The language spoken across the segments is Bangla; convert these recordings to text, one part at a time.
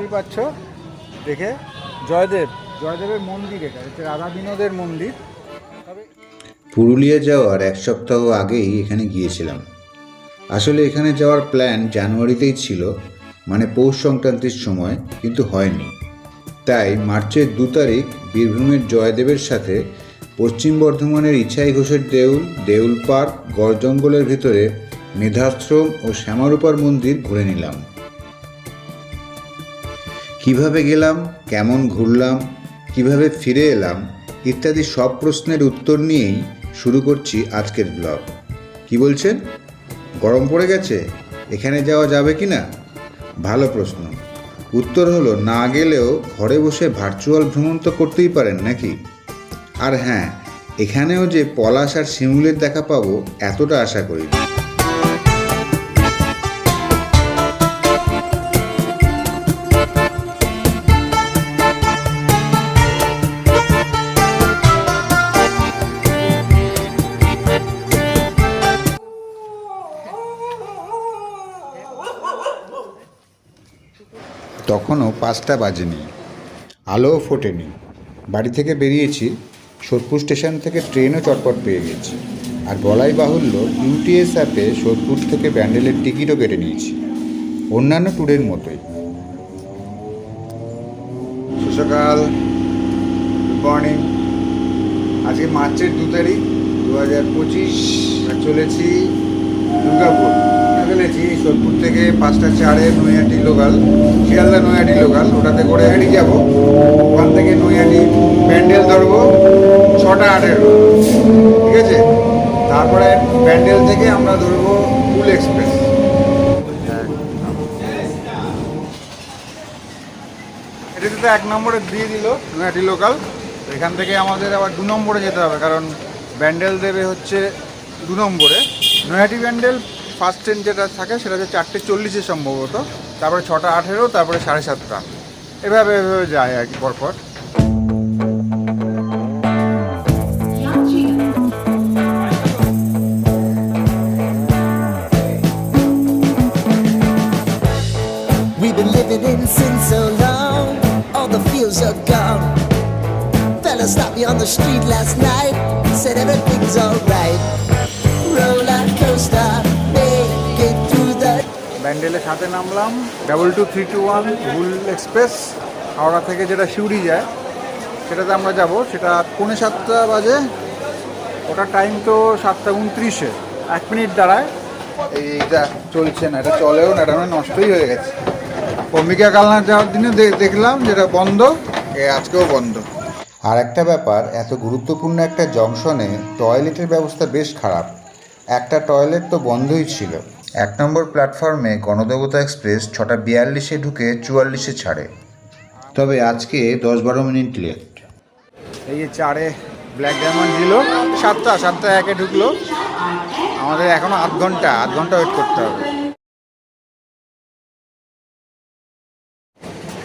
বুঝতেই পারছো দেখে। জয়দেবের মন্দির, এটা হচ্ছে রাধা বিনোদের মন্দির। তবে পুরুলিয়া যাওয়ার এক সপ্তাহ আগেই এখানে গিয়েছিলাম। আসলে এখানে যাওয়ার প্ল্যান জানুয়ারিতেই ছিল, মানে পৌষ সংক্রান্তির সময়, কিন্তু হয়নি। তাই মার্চের 2 তারিখ বীরভূমের জয়দেবের সাথে পশ্চিম বর্ধমানের ইছাই ঘোষের দেউল পার্ক, গড় জঙ্গলের ভিতরে মেধাশ্রম ও শ্যামারূপার মন্দির ঘুরে নিলাম। কিভাবে গেলাম, কেমন ঘুরলাম, কিভাবে ফিরে এলাম ইত্যাদি সব প্রশ্নের উত্তর নিয়েই শুরু করছি আজকের ব্লগ। কি বলছেন, গরম পড়ে গেছে, এখানে যাওয়া যাবে কি না? ভালো প্রশ্ন। উত্তর হলো, না গেলেও ঘরে বসে ভার্চুয়াল ভ্রমণ তো করতেই পারেন নাকি। আর হ্যাঁ, এখানেও যে পলাশ আর শিমুলের দেখা পাবো এতটা আশা করিনি। তখনও 5টা বাজেনি, আলোও ফোটেনি। বাড়ি থেকে বেরিয়েছি, সোদপুর স্টেশন থেকে ট্রেনও চটপট পেয়ে গেছি। আর বলাই বাহুল্য, ইউটিএস অ্যাপে সোদপুর থেকে ব্যান্ডেলের টিকিটও কেটে নিয়েছি, অন্যান্য ট্যুরের মতোই। সকাল, গুড মর্নিং। আজকে মার্চের 2 তারিখ 2025। চলেছি দুর্গাপুর। ফেলেছি সোদপুর থেকে 5টা 4-এ নৈহাটি লোকাল, শিয়ালদা নৈহাটি লোকাল, ওটাতে করে হেঁটে যাবো। ওখান থেকে নৈহাটি ব্যান্ডেল ধরবো 6টা 18, ঠিক আছে। তারপরে ব্যান্ডেল থেকে আমরা ধরবো কুল এক্সপ্রেস। এটাতে তো 1 নম্বরে দিয়ে দিল নৈহাটি লোকাল। এখান থেকে আমাদের আবার 2 নম্বরে যেতে হবে, কারণ ব্যান্ডেল দেবে হচ্ছে 2 নম্বরে। নৈহাটি ব্যান্ডেল ফার্স্ট ট্রেন যেটা থাকে সেটা হচ্ছে 4টে 40-এ সম্ভবত, তারপরে 6টা 18, তারপরে 7:30। এভাবে যায় আর কি পরপর। We've been living in sin so long, all the feels are gone. Fella stopped me on the street last night, said everything's alright. Roller coaster, make it through the... ব্যান্ডেলের সাথে নামলাম 22321 কুল এক্সপ্রেস, হাওড়া থেকে যেটা সিউড়ি যায় সেটাতে আমরা যাব। সেটা 6:45 বাজে, ওটা টাইম তো 7:29। 1 মিনিট দাঁড়ায়। এইটা চলছে না, এটা চলেও না, এটা নষ্টই হয়ে গেছে। অম্বিকা কালনার যাওয়ার দিনে দেখলাম যেটা বন্ধ, আজকেও বন্ধ। আর একটা ব্যাপার, এত গুরুত্বপূর্ণ একটা জংশনে টয়লেটের ব্যবস্থা বেশ খারাপ। একটা টয়লেট তো বন্ধই ছিল। 1 নম্বর প্ল্যাটফর্মে গণদেবতা এক্সপ্রেস 6টা 42-এ ঢুকে 44-এ ছাড়ে, তবে আজকে 10-12 মিনিট লেট। এই যে 4-এ ব্ল্যাক ডায়মন্ড ছিল, 7টা 1-এ ঢুকলো। আমাদের এখনও আধ ঘন্টা ওয়েট করতে হবে।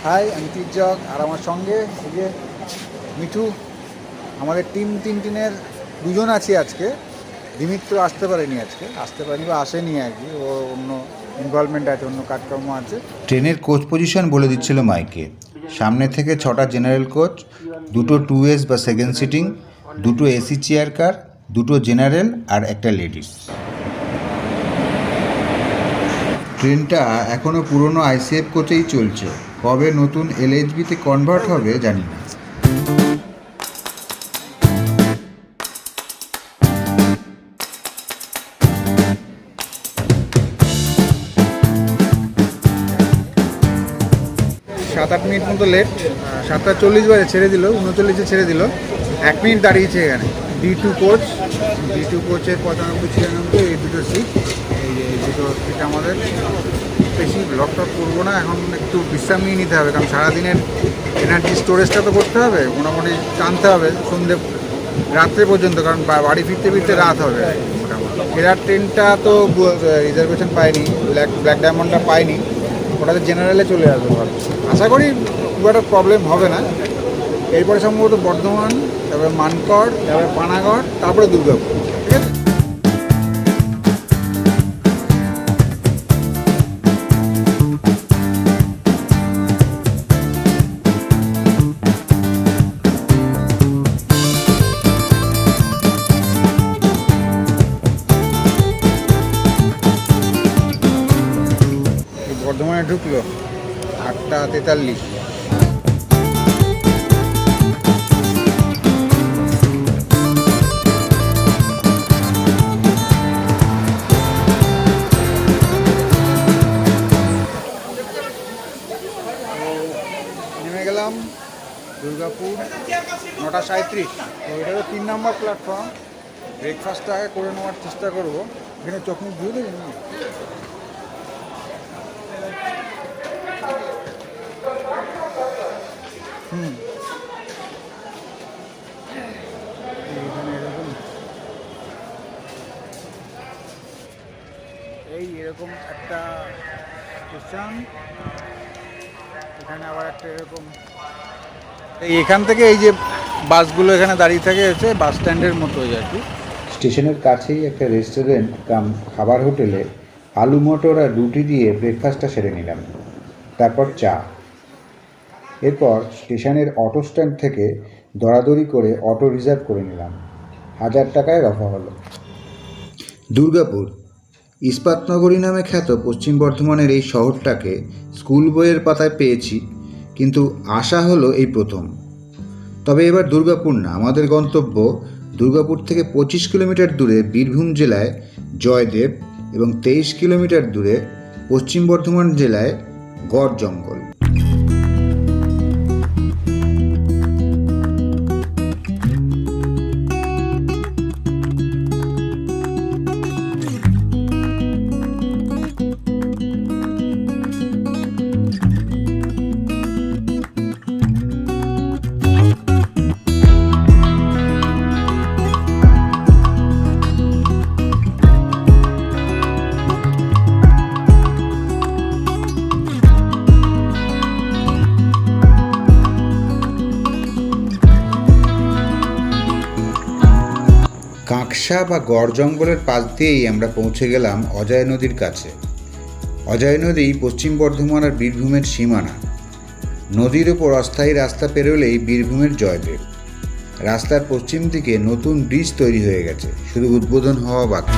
হাই, আমি তির্যক, আর আমার সঙ্গে এই যে মিঠু। আমাদের টিম 3 2জন আছি আজকে। দিমিত্র আসতে পারেনি বা আসেনি আর কি, ও অন্য ইনভলভমেন্ট আছে, অন্য কাজকর্ম আছে। ট্রেনের কোচ পজিশন বলে দিচ্ছিল মাইকে। সামনে থেকে 6টা জেনারেল কোচ, 2টো 2S বা সেকেন্ড সিটিং, 2টো এসি চেয়ার কার, 2টো জেনারেল আর একটা লেডিস। ট্রেনটা এখনও পুরনো আইসিএফ কোচেই চলছে, কবে নতুন এলএইচবিতে কনভার্ট হবে জানি না। সাত আট মিনিট মতো লেট। 7:40 বাজে ছেড়ে দিল, 39-এ ছেড়ে দিল। 1 মিনিট দাঁড়িয়েছে এখানে। D2 কোচের 95-96 এই 2টো সিট। এই 2টো সিট আমাদের। বেশি ব্লক টক করবো না, এখন একটু বিশ্রাম নিয়ে নিতে হবে, কারণ সারাদিনের এনার্জি স্টোরেজটা তো করতে হবে, মোটামুটি টানতে হবে সন্ধ্যে রাত্রে পর্যন্ত, কারণ বাড়ি ফিরতে রাত হবে মোটামুটি। ফেরার ট্রেনটা তো রিজার্ভেশন পাইনি, ব্ল্যাক ডায়মন্ডটা পাইনি, ওটাতে জেনারেলে চলে আসবে ভাবছি। আশা করি খুব একটা প্রবলেম হবে না। এরপরে সম্ভবত বর্ধমান, তারপরে মানকড়, তারপরে পানাগড়, তারপরে দুর্গাপুর, ঠিক আছে। বর্ধমানে ঢুকলো 8:43। নেমে গেলাম দুর্গাপুর 9:37। তো এটা তো 3 নম্বর প্ল্যাটফর্ম। ব্রেকফাস্টটা আগে করে নেওয়ার চেষ্টা করবো। এখানে চোখ মুখ ধুয়ে দেবেন না? এখানে এরকম এরকম একটা স্টেশন, এখানে আবার একটা এরকম এখান থেকে এই যে বাসগুলো এখানে দাঁড়িয়ে থাকে হচ্ছে বাস স্ট্যান্ডের মতো আর কি। স্টেশনের কাছেই একটা রেস্টুরেন্ট কাম খাবার হোটেলে আলু মটর আর রুটি দিয়ে ব্রেকফাস্টটা সেরে নিলাম, তারপর চা। এরপর স্টেশনের অটো স্ট্যান্ড থেকে দরাদরি করে অটো রিজার্ভ করে নিলাম। 1000 টাকায় রফা হলো। দুর্গাপুর ইস্পাতনগরী নামে খ্যাত পশ্চিম বর্ধমানের এই শহরটাকে স্কুল বইয়ের পাতায় পেয়েছি, কিন্তু আসা হলো এই প্রথম। তবে এবার দুর্গাপুর না, আমাদের গন্তব্য দুর্গাপুর থেকে 25 কিলোমিটার দূরে বীরভূম জেলায় জয়দেব এবং 23 কিলোমিটার দূরে পশ্চিম বর্ধমান জেলায় গড় জঙ্গল। কাঁকসা বা গড় জঙ্গলের পাশ দিয়েই আমরা পৌঁছে গেলাম অজয় নদীর কাছে। অজয় নদী পশ্চিম বর্ধমান আর বীরভূমের সীমানা। নদীর ওপর অস্থায়ী রাস্তা পেরোলেই বীরভূমের জয়দেব। রাস্তার পশ্চিম দিকে নতুন ব্রিজ তৈরি হয়ে গেছে, শুধু উদ্বোধন হওয়া বাকি।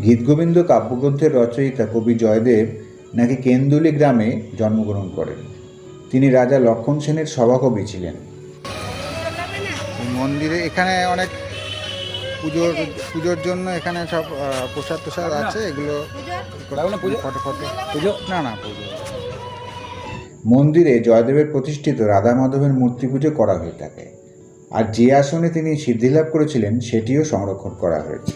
গীতগোবিন্দ কাব্যগ্রন্থের রচয়িতা কবি জয়দেব নাকি কেন্দুলি গ্রামে জন্মগ্রহণ করেন। তিনি রাজা লক্ষণ সেনের সভাকবি ছিলেন। মন্দিরে এখানে অনেক পুজোর জন্য এখানে সব প্রসাদ টোসাদ আছে, এগুলো ফটো পুজো না পুজো। মন্দিরে জয়দেবের প্রতিষ্ঠিত রাধা মাধবের মূর্তি পুজো করা হয়ে থাকে, আর যে আসনে তিনি সিদ্ধিলাভ করেছিলেন সেটিও সংরক্ষণ করা হয়েছে।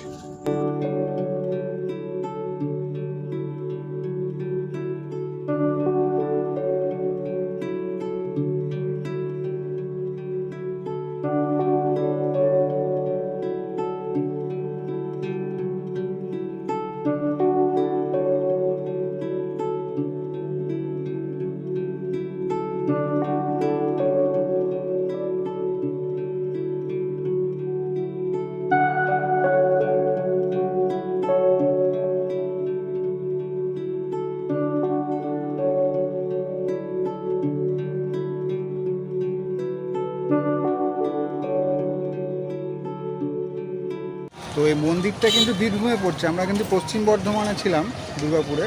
তো এই মন্দিরটা কিন্তু বীরভূমে পড়ছে, আমরা কিন্তু পশ্চিম বর্ধমানে ছিলাম দুর্গাপুরে।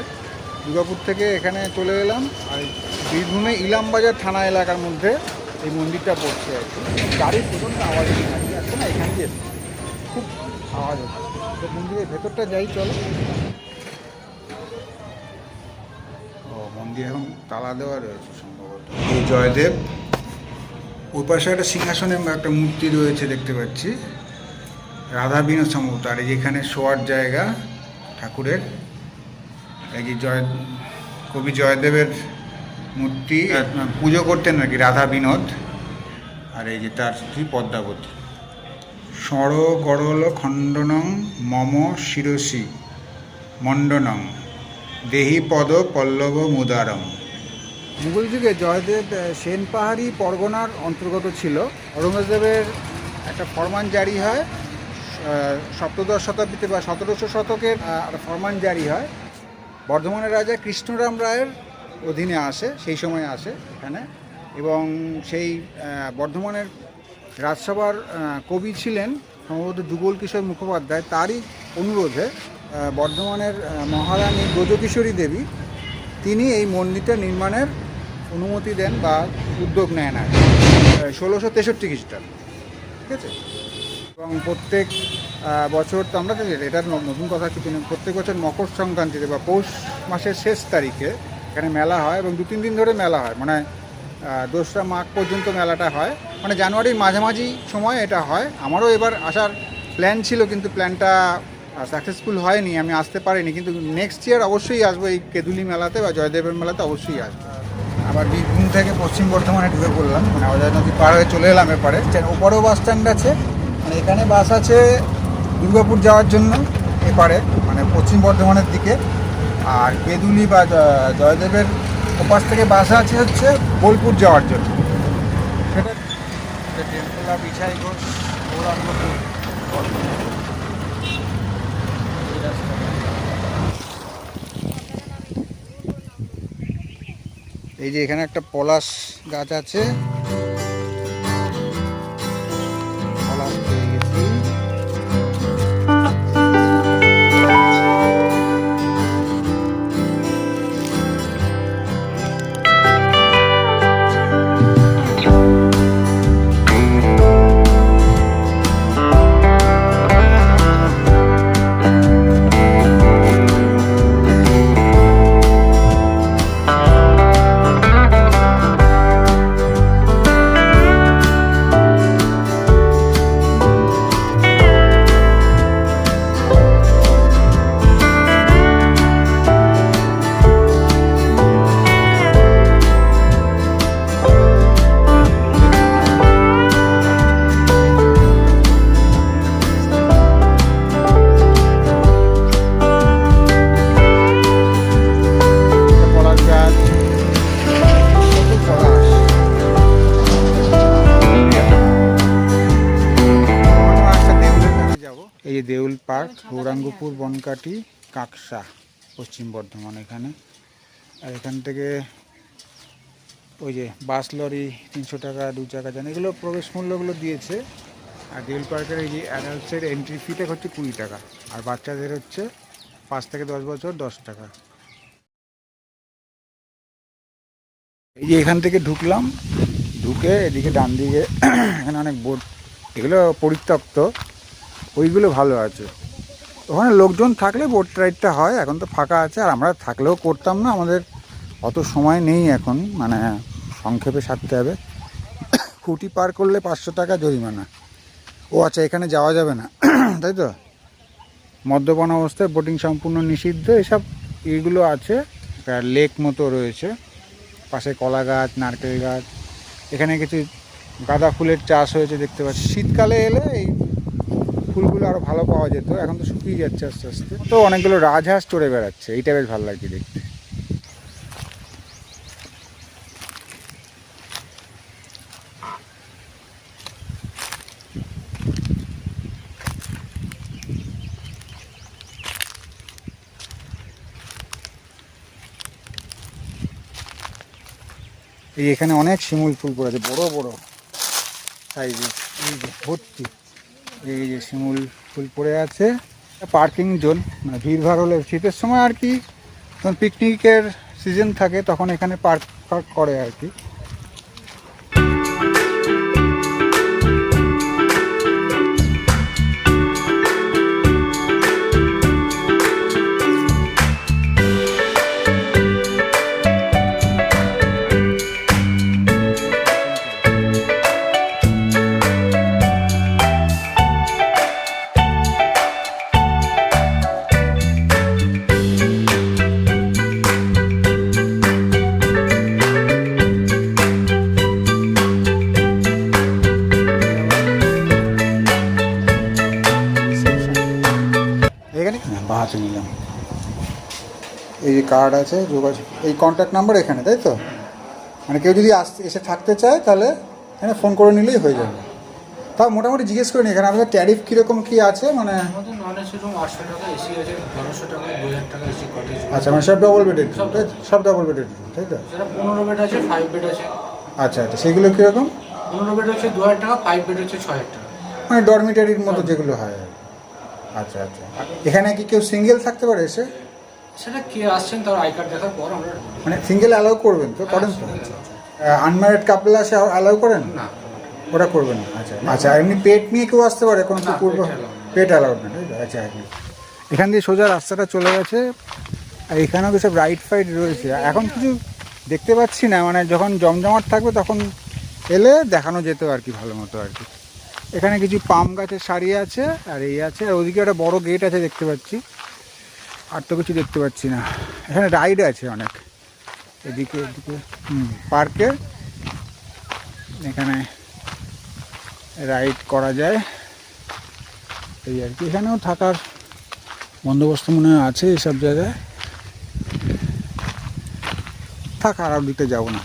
দুর্গাপুর থেকে এখানে চলে এলাম, আর বীরভূমে ইলামবাজার থানা এলাকার মধ্যে এই মন্দিরটা পড়ছে আর কি। গাড়ির প্রচণ্ড আওয়াজ আসছে না, এখান দিয়ে খুব আওয়াজ হচ্ছে। তো মন্দিরের ভেতরটা যাই চলো। ও মন্দির এখন তালা দেওয়া রয়েছে সম্ভবত। এই জয়দেব, ওই পাশে একটা সিংহাসনে একটা মূর্তি রয়েছে দেখতে পাচ্ছি, রাধা বিনোদ সম্ভবত। আর এখানে শোয়ার জায়গা ঠাকুরের, এই যে কবি জয়দেবের মূর্তি পুজো করতেন নাকি রাধা বিনোদ। আর এই যে তার স্ত্রী পদ্মাবতী। ষড় গড়ল খণ্ডনং মম শিরসি মণ্ডনং দেহি পদ পল্লব মুদারম। মুঘল যুগে জয়দেব সেন পাহাড়ি পরগনার অন্তর্গত ছিল। ঔরঙ্গজেবের একটা ফরমান জারি হয় সপ্তদশ শতাব্দীতে বা 1700 শতকের ফরমান জারি হয়। বর্ধমানের রাজা কৃষ্ণরাম রায়ের অধীনে আসে, সেই সময় আসে এখানে। এবং সেই বর্ধমানের রাজসভার কবি ছিলেন সম্ভবত যুগল কিশোর মুখোপাধ্যায়, তারই অনুরোধে বর্ধমানের মহারানী ব্রজকিশোরী দেবী তিনি এই মন্দিরটা নির্মাণের অনুমতি দেন বা উদ্যোগ নেন আর 1663 খ্রিস্টাব্দে, ঠিক আছে। এবং প্রত্যেক বছর তো আমরা তো এটার নতুন কথা কিছু নেই, প্রত্যেক বছর মকর সংক্রান্তিতে বা পৌষ মাসের শেষ তারিখে এখানে মেলা হয় এবং 2-3 দিন ধরে মেলা হয়, মানে 2রা মাঘ পর্যন্ত মেলাটা হয়, মানে জানুয়ারির মাঝামাঝি সময় এটা হয়। আমারও এবার আসার প্ল্যান ছিল, কিন্তু প্ল্যানটা সাকসেসফুল হয়নি, আমি আসতে পারিনি, কিন্তু নেক্সট ইয়ার অবশ্যই আসবো এই কেঁদুলি মেলাতে বা জয়দেবের মেলাতে অবশ্যই আসবো। আবার বীরভূম থেকে পশ্চিম বর্ধমানে ঢুকে পড়লাম, মানে অজয় নদী পার হয়ে চলে এলাম এপারে। ওপারেও বাস স্ট্যান্ড আছে, মানে এখানে বাস আছে দুর্গাপুর যাওয়ার জন্য এপারে, মানে পশ্চিম বর্ধমানের দিকে, আর কেঁদুলি বা জয়দেবের ওপাশ থেকে বাস আছে হচ্ছে বোলপুর যাওয়ার জন্য। সেটা টেম্পোলা বিছাই ঘোষ গৌরাঙ্গপুর। এই যে এখানে একটা পলাশ গাছ আছে, পলাশ পেয়ে গেছি। এই যে দেউল পার্ক, গৌরাঙ্গপুর, বনকাটি, কাকসা, পশ্চিম বর্ধমান এখানে। আর এখান থেকে ওই যে বাস লরি 300 টাকা, 2 চাকা যান, এগুলো প্রবেশ মূল্যগুলো দিয়েছে। আর দেউল পার্কের এই যে অ্যাডাল্টসের এন্ট্রি ফিটা হচ্ছে 20 টাকা, আর বাচ্চাদের হচ্ছে 5 থেকে 10 বছর 10 টাকা। এই যে এখান থেকে ঢুকলাম, ঢুকে এদিকে ডান দিকে এখানে অনেক বোট, এগুলো পরিত্যক্ত, ওইগুলো ভালো আছে। ওখানে লোকজন থাকলে বোট রাইডটা হয়, এখন তো ফাঁকা আছে, আর আমরা থাকলেও করতাম না, আমাদের অত সময় নেই এখন, মানে সংক্ষেপে সারতে হবে। খুঁটি পার করলে 500 টাকা জরিমানা। ও আচ্ছা, এখানে যাওয়া যাবে না তাই তো, মদ্যপান অবস্থায় বোটিং সম্পূর্ণ নিষিদ্ধ, এসব এইগুলো আছে। লেক মতো রয়েছে, পাশে কলা গাছ, নারকেল গাছ, এখানে কিছু গাঁদা ফুলের চাষ হয়েছে দেখতে পাচ্ছি। শীতকালে এলে এই ফুলগুলো আরও ভালো পাওয়া যেত, এখন তো শুকিয়ে যাচ্ছে আস্তে আস্তে। তো অনেকগুলো রাজহাঁস চড়ে বেড়াচ্ছে, এইটা বেশ ভালো লাগছে দেখতে। এই এখানে অনেক শিমুল ফুল পড়েছে, বড় বড় সাইজে, এই যে ভর্তি, এই যে শিমুল ফুল পড়ে আছে। পার্কিং জোন, মানে ভিড়ভাড় হলে শীতের সময় আর কি, যখন পিকনিকের সিজন থাকে তখন এখানে পার্ক করে আর কি। বাঁহাতে নিলাম, এই যে কার্ড আছে, যোগাযোগ, এই কন্ট্যাক্ট নাম্বার এখানে, তাই তো? মানে কেউ যদি এসে থাকতে চায় তাহলে এখানে ফোন করে নিলেই হয়ে যাবে। তাও মোটামুটি জিজ্ঞেস করে নি এখানে আপনাদের ট্যারিফ কীরকম কী আছে, মানে আমাদের নন এসি রুম 800 টাকা, এসি আছে 1200 টাকা, 2000 টাকা এসি কটেজ। আচ্ছা, মানে সব ডবল বেডেড, সব ডবল বেডেড, তাই তো? যেটা 15 বেড আছে, 5 বেড আছে। আচ্ছা আচ্ছা, সেগুলো কীরকম? 15 বেড হচ্ছে 2000 টাকা, 5 বেড হচ্ছে 6000 টাকা। মানে ডরমিটারির মতো যেগুলো হয় আর কি। আচ্ছা আচ্ছা, এখানে কি কেউ সিঙ্গেল থাকতে পারে এসে? সেটা কে আসছেন তার আই কার্ড দেখার পর আমরা মানে সিঙ্গেল অ্যালাউ করবেন তো? করেন তো? আনম্যারিড কাপল আসে অ্যালাউ করেন? না। ওরা করবেন না। আচ্ছা আচ্ছা, এমনি পেট নিয়ে কেউ আসতে পারে? কোনো না, কুকুর? pet allowed না। পেট অ্যালাউড না, তাই তো? আচ্ছা আচ্ছা, এখান দিয়ে সোজা রাস্তাটা চলে গেছে। আর এখানেও তো সব রাইড ফাইড রয়েছে। এখন কিছু দেখতে পাচ্ছি না, মানে যখন জমজমাট থাকবে তখন এলে দেখানো যেত আর কি, ভালো মতো আর কি। এখানে কিছু পাম গাছের সারি আছে আর এই আছে, আর ওদিকে একটা বড় গেট আছে দেখতে পাচ্ছি। আর তো কিছু দেখতে পাচ্ছি না। এখানে রাইড আছে অনেক, এদিকে এদিকে পার্কে এখানে রাইড করা যায় এই আর কি। এখানেও থাকার বন্দোবস্ত মনে হয় আছে এসব জায়গায়। থাক, আর দিতে যাবো না।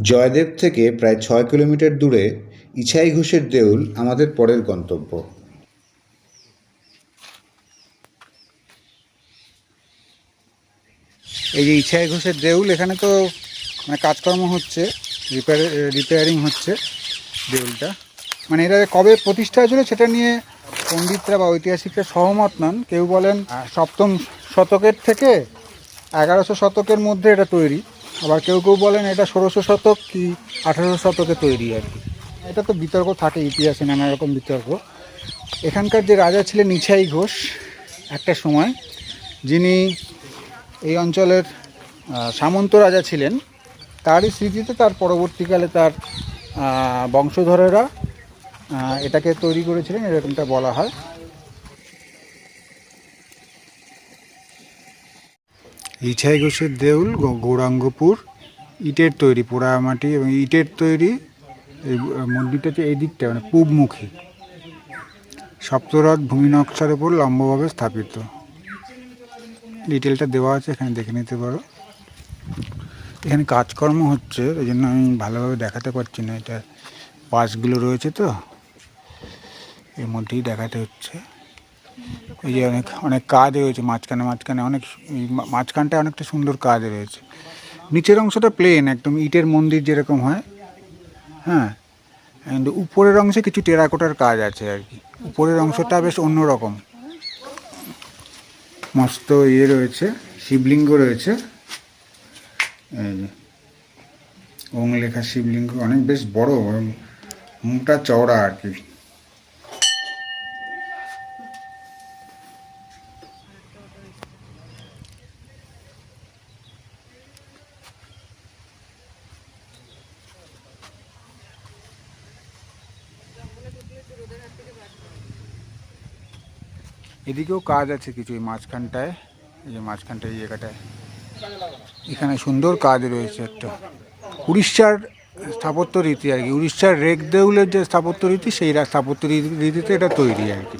জয়দেব থেকে প্রায় 6 কিলোমিটার দূরে ইছাই ঘোষের দেউল আমাদের পরের গন্তব্য। এই যে ইছাই ঘোষের দেউল, এখানে তো মানে কাজকর্ম হচ্ছে, রিপেয়ারিং হচ্ছে দেউলটা। মানে এটা কবে প্রতিষ্ঠা হয়েছিল সেটা নিয়ে পণ্ডিতরা বা ঐতিহাসিকরা সহমত নন। কেউ বলেন 7ম শতকের থেকে 1100 শতকের মধ্যে এটা তৈরি, আবার কেউ কেউ বলেন এটা 1600 শতক কি 1800 শতকে তৈরি আর কি। এটা তো বিতর্ক থাকে, ইতিহাসে নানা রকম বিতর্ক। এখানকার যে রাজা ছিলেন ইছাই ঘোষ একটা সময়, যিনি এই অঞ্চলের সামন্ত রাজা ছিলেন, তারই স্মৃতিতে তার পরবর্তীকালে তার বংশধরেরা এটাকে তৈরি করেছিলেন, এরকমটা বলা হয়। ইছাই ঘোষের দেউল গৌরাঙ্গপুর, ইটের তৈরি, পোড়ামাটি এবং ইটের তৈরি। এই মন্দিরটা হচ্ছে এই দিকটা, মানে পূবমুখী, সপ্তরথ ভূমি নকশার উপর লম্বভাবে স্থাপিত। ডিটেলটা দেওয়া আছে, এখানে দেখে নিতে পারো। এখানে কাজকর্ম হচ্ছে, ওই জন্য আমি ভালোভাবে দেখাতে পারছি না। এটা পাশগুলো রয়েছে তো, এর মধ্যেই দেখাতে হচ্ছে। এই যে অনেক অনেক কাজ রয়েছে মাঝখানে মাঝখানে, অনেক মাঝখানটায় অনেকটা সুন্দর কাজ রয়েছে। নিচের অংশটা প্লেন একদম, ইটের মন্দির যেরকম হয়, হ্যাঁ। কিন্তু উপরের অংশে কিছু টেরাকোটার কাজ আছে আর কি। উপরের অংশটা বেশ অন্যরকম, মস্ত ইয়ে রয়েছে, শিবলিঙ্গ রয়েছে। এই যে ওং লেখা শিবলিঙ্গ, অনেক বেশ বড়, মুখটা চওড়া আর কি। এদিকেও কাজ আছে কিছু, এই মাঝখানটায়, এই যে মাঝখানটায় এই জায়গাটায় এখানে সুন্দর কাজ রয়েছে একটা। উড়িষ্যার স্থাপত্য রীতি আর কি, উড়িষ্যার রেক দেউলের যে স্থাপত্য রীতি, সেই স্থাপত্য রীতিতে এটা তৈরি আর কি।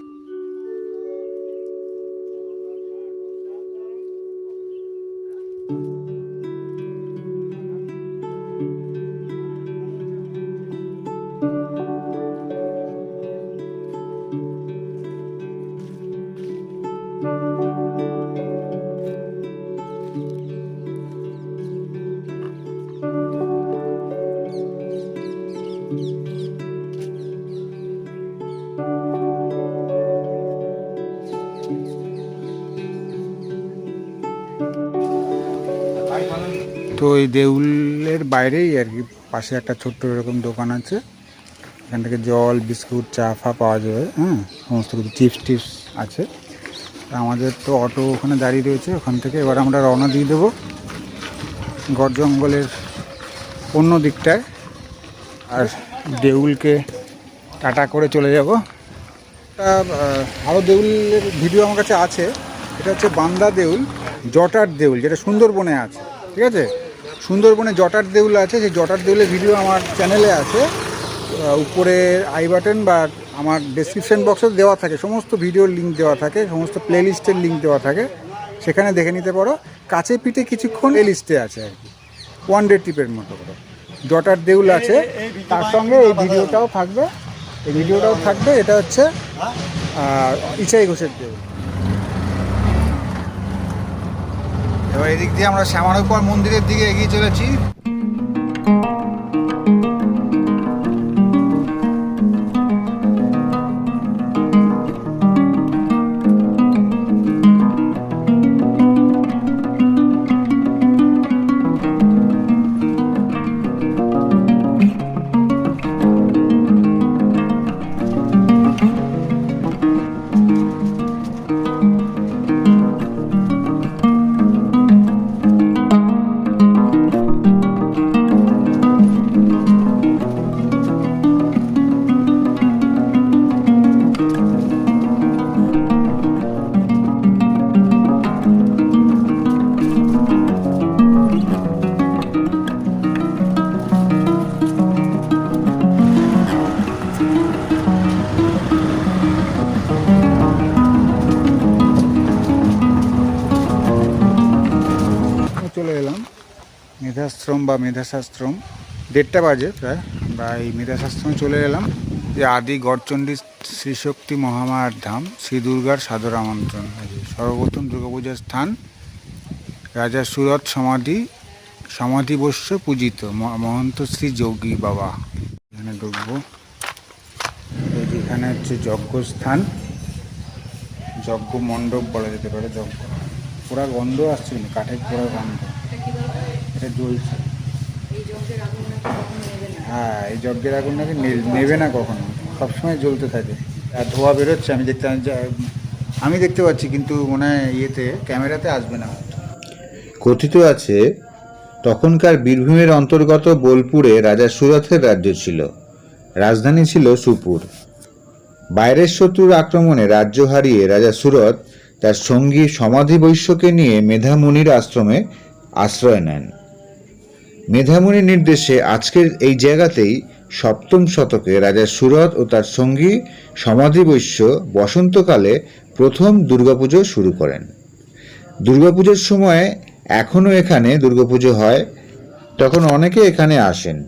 তো এই দেউলের বাইরেই আর কি পাশে একটা ছোট্ট এরকম দোকান আছে, এখান থেকে জল, বিস্কুট, চা ফা পাওয়া যাবে, হ্যাঁ, সমস্ত কিছু, চিপস টিপস আছে। আমাদের তো অটো ওখানে দাঁড়িয়ে রয়েছে, ওখান থেকে এবার আমরা রওনা দিয়ে দেবো গড় জঙ্গলের অন্য দিকটায়, আর দেউলকে টাটা করে চলে যাব। আরও দেউলের ভিডিও আমার কাছে আছে। এটা হচ্ছে বান্দা দেউল, জটার দেউল, যেটা সুন্দরবনে আছে, ঠিক আছে? সুন্দরবনে জটার দেউল আছে, সেই জটার দেউলের ভিডিও আমার চ্যানেলে আছে। উপরে আই বাটন বা আমার ডেসক্রিপশন বক্সে দেওয়া থাকে, সমস্ত ভিডিওর লিঙ্ক দেওয়া থাকে, সমস্ত প্লে লিস্টের লিঙ্ক দেওয়া থাকে, সেখানে দেখে নিতে পারো। কাছে পিঠে কিছুক্ষণ প্লে লিস্টে আছে আর কি, 1 ডে ট্রিপের মতো করে জটার দেউল আছে। তার সঙ্গে এই ভিডিওটাও থাকবে, এটা হচ্ছে ইছাই ঘোষের দেউল। এবার এদিক দিয়ে আমরা শ্যামারোপার মন্দিরের দিকে এগিয়ে চলেছি। আশ্রম বা মেধাশাশ্রম। 1:30 বাজে প্রায়, আমরা এই মেধাশাশ্রমে চলে এলাম। যে আদি গড়চণ্ডী শ্রীশক্তি মহামায়ার ধাম, শ্রী দুর্গার সাদর আমন্ত্রণ। সর্বপ্রথম দুর্গাপূজার স্থান, রাজা সুরত সমাধিবস্য পূজিত মহন্ত শ্রী যোগী বাবা। এখানে ঢুকবো। এখানে হচ্ছে যজ্ঞস্থান, যজ্ঞ মণ্ডপ বলা যেতে পারে। যজ্ঞ পোড়া গন্ধ আসছে, কিন্তু কাঠের পোড়া গন্ধ, এটা জ্বলছে। হ্যাঁ, এই যজ্ঞের আগুন নাকি নেবে না কখনো, সবসময় জ্বলতে থাকে। আর ধোঁয়া বেরোচ্ছে, আমি দেখতে পাচ্ছি, কিন্তু মনে হয় ইয়েতে ক্যামেরাতে আসবে না। কথিত আছে তখনকার বীরভূমের অন্তর্গত বোলপুরে রাজা সুরথের রাজ্য ছিল। রাজধানী ছিল সুপুর। বাইরের শত্রুর আক্রমণে রাজ্য হারিয়ে রাজা সুরথ তার সঙ্গী সমাধিবৈশ্যকে নিয়ে মেধামুনির আশ্রমে আশ্রয় নেন। মেধামুনির নির্দেশে আজকের এই জায়গাতেই 7ম শতকে রাজা সুরথ ও তার সঙ্গী সমাধিবৈশ্য বসন্তকালে প্রথম দুর্গাপুজো শুরু করেন। দুর্গাপুজোর সময় এখনও এখানে দুর্গাপুজো হয়, তখন অনেকে এখানে আসেন।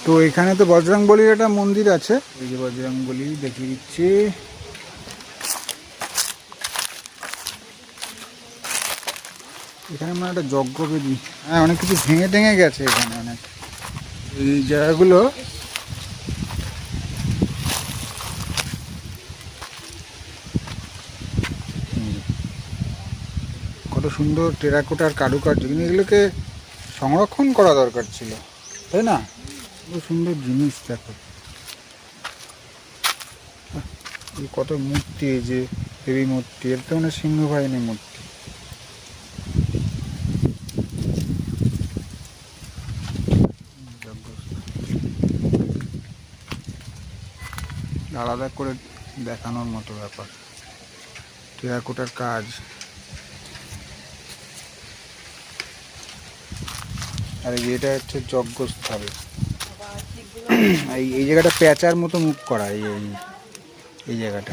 তো এখানে তো বজরংবলীর একটা মন্দির আছে, এই যে বজরংবলী দেখিয়ে দিচ্ছি। এখানে মানে একটা যজ্ঞবেদী, হ্যাঁ, অনেক কিছু ভেঙে টেঙে গেছে এখানে অনেক। এই জায়গাগুলো কত সুন্দর টেরাকোটার কারুকার্য, কিন্তু এগুলোকে সংরক্ষণ করা দরকার ছিল, তাই না? খুব সুন্দর জিনিস, দেখো কত মূর্তি, এই যে দেবী মূর্তি, এর তো মানে সিংহবাহিনী মূর্তি। আলাদা করে দেখানোর মতো ব্যাপার, টেরাকোটার কাজ। আর এটা হচ্ছে যজ্ঞস্থল। এই জায়গাটা প্যাঁচার মতো মুখ করা, এই জায়গাটা।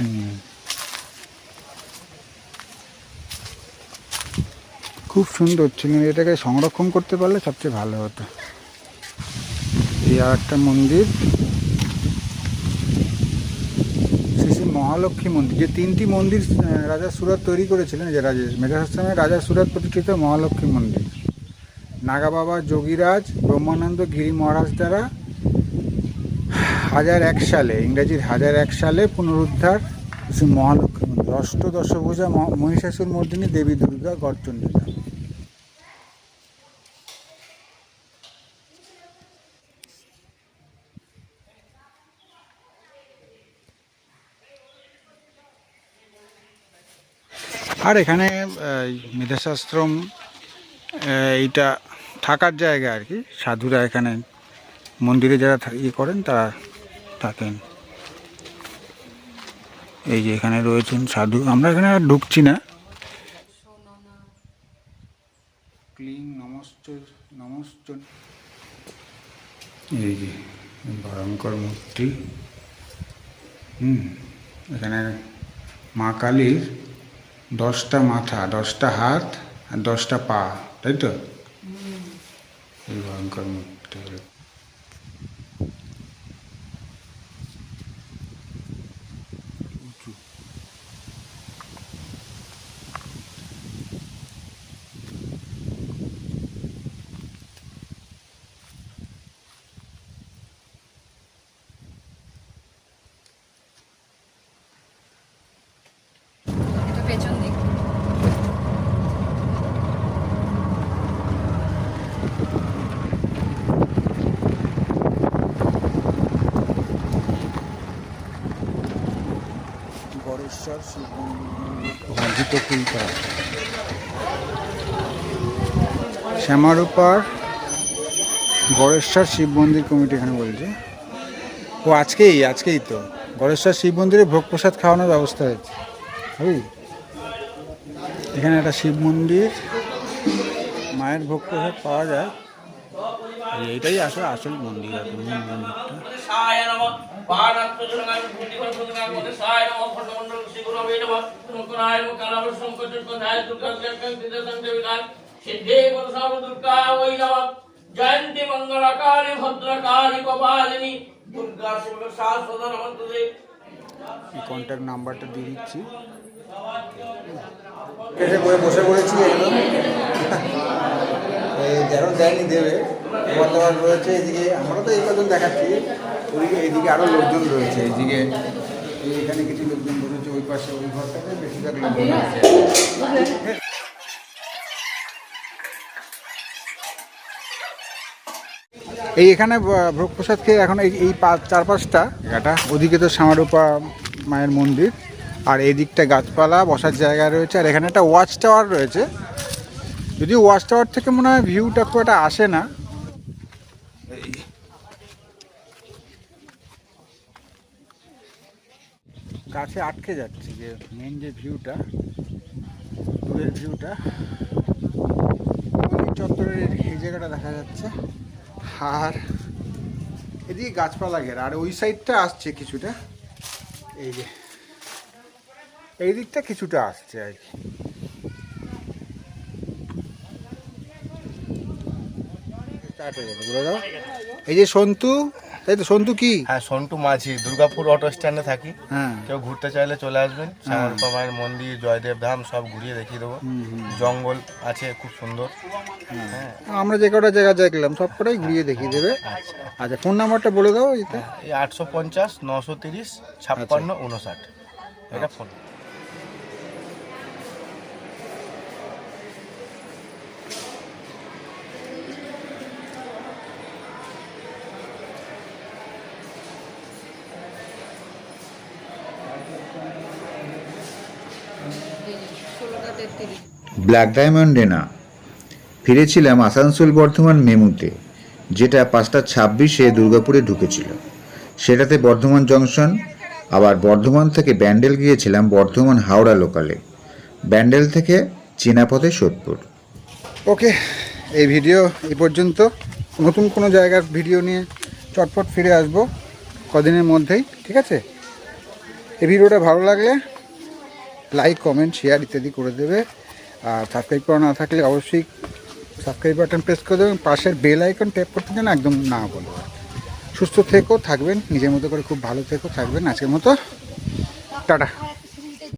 খুব সুন্দর ছিল, এটাকে সংরক্ষণ করতে পারলে সবচেয়ে ভালো হতো। এই আর একটা মন্দির, শ্রী শ্রী মহালক্ষ্মী মন্দির। যে 3টি মন্দির রাজা সুরত তৈরি করেছিলেন, যে মেধাশাশ্রমে রাজা সুরত প্রতিষ্ঠিত মহালক্ষ্মী মন্দির, নাগা বাবা যোগীরাজ ব্রহ্মানন্দ গিরি মহারাজ দ্বারা 1001 সালে, ইংরেজির 1001 সালে পুনরুদ্ধার শ্রী মহালক্ষ্মী মন্দির, অষ্টদশভুজা মহিষাসুর মর্দিনী দেবী দুর্গা গড়চণ্ডীতা। আর এখানে মেধাশাস্ত্রম, এইটা থাকার জায়গা আর কি। সাধুরা এখানে মন্দিরে যারা ইয়ে করেন তারা থাকেন। এই যে এখানে রয়েছেন সাধু, আমরা এখানে আর ঢুকছি না। ক্লিং নমস্ত, এই যে ভয়ঙ্কর মূর্তি। এখানে মা কালীর 10টা মাথা, 10টা হাত আর 10টা পা, তাই তো? এই ভয়ঙ্কর মূর্তি। এটা পেছন দিক। গড়েশ্বর শিব মন্দির ফুলপাড়া, শ্যামারূপার গড়েশ্বর শিব মন্দির কমিটি এখানে বলছে। ও আজকেই তো গড়েশ্বর শিব মন্দিরে ভোগ প্রসাদ খাওয়ানোর ব্যবস্থা হয়েছে। এখানে একটা শিব মন্দির, মায়ের ভোগ প্রসাদ পাওয়া যায়। এইটাই আসল মন্দির আর কি, মূল মন্দিরটা। জয়ন্তী মঙ্গলকালী ভদ্রকালী কপালিনী দুর্গা শিব শাশ্বত নমস্তুতে। কন্ট্যাক্ট নাম্বারটা দিয়ে দিচ্ছি। বসে পড়েছি একদম, যেন দেয়নি দেবে। খাবার দাবার রয়েছে এদিকে, আমরা তো এই কজন দেখাচ্ছি, ওইদিকে এইদিকে আরও লোকজন রয়েছে। এইদিকে এখানে কিছু লোকজন বসেছে, ওই পাশে ওই ঘরটাতে বেশিরভাগ লোকজন আছে। এখানে ভোগ প্রসাদ খেয়ে এখন এই 4-5টা জায়গাটা, ওদিকে তো শ্যামারূপা মায়ের মন্দির, আর এই দিকটা গাছপালা, বসার জায়গা রয়েছে। আর এখানে একটা ওয়াচ টাওয়ার রয়েছে, যদিও ওয়াচ টাওয়ার থেকে মনে হয় ভিউটা খুব একটা আসে না। গাছে আটকে যাচ্ছে যে মেন যে ভিউটা, দূরের ভিউটা, চত্বরের এই জায়গাটা দেখা যাচ্ছে। আর এদিকে গাছপালা ঘেরা, আর ওই সাইডটা আসছে কিছুটা, এই যে এই দিকটা কিছুটা আসছে আর কি। এই যে সন্তু, তাই তো? সন্তু কি? হ্যাঁ, সন্টু মাঝি, দুর্গাপুর অটো স্ট্যান্ডে থাকি। হ্যাঁ, কেউ ঘুরতে চাইলে চলে আসবেন। শ্যামারূপা মায়ের মন্দির, জয়দেব ধাম সব ঘুরিয়ে দেখিয়ে দেবো। জঙ্গল আছে খুব সুন্দর। হ্যাঁ, আমরা যে কটা জায়গা দেখলাম সব কটাই ঘুরিয়ে দেখিয়ে দেবে। আচ্ছা, ফোন নাম্বারটা বলে দাও। এটা এই 850 930 56 59, এটা ফোন। ব্ল্যাক ডায়মন্ডে না, ফিরেছিলাম আসানসোল বর্ধমান মেমুতে, যেটা 5:26 দুর্গাপুরে ঢুকেছিল। সেটাতে বর্ধমান জংশন, আবার বর্ধমান থেকে ব্যান্ডেল গিয়েছিলাম বর্ধমান হাওড়া লোকালে, ব্যান্ডেল থেকে চীনাপথে সোদপুর। ওকে, এই ভিডিও এই পর্যন্ত। নতুন কোনো জায়গার ভিডিও নিয়ে চটপট ফিরে আসবো কদিনের মধ্যেই, ঠিক আছে? এই ভিডিওটা ভালো লাগলে লাইক, কমেন্ট, শেয়ার ইত্যাদি করে দেবে। আর সাবস্ক্রাইব করা না থাকলে অবশ্যই সাবস্ক্রাইব বাটন প্রেস করে দেবেন, পাশের বেল আইকন ট্যাপ করতে যেন একদম না বলবো। সুস্থ থেকো, থাকবেন নিজের মতো করে, খুব ভালো থেকো, থাকবেন। আজকের মতো টাটা।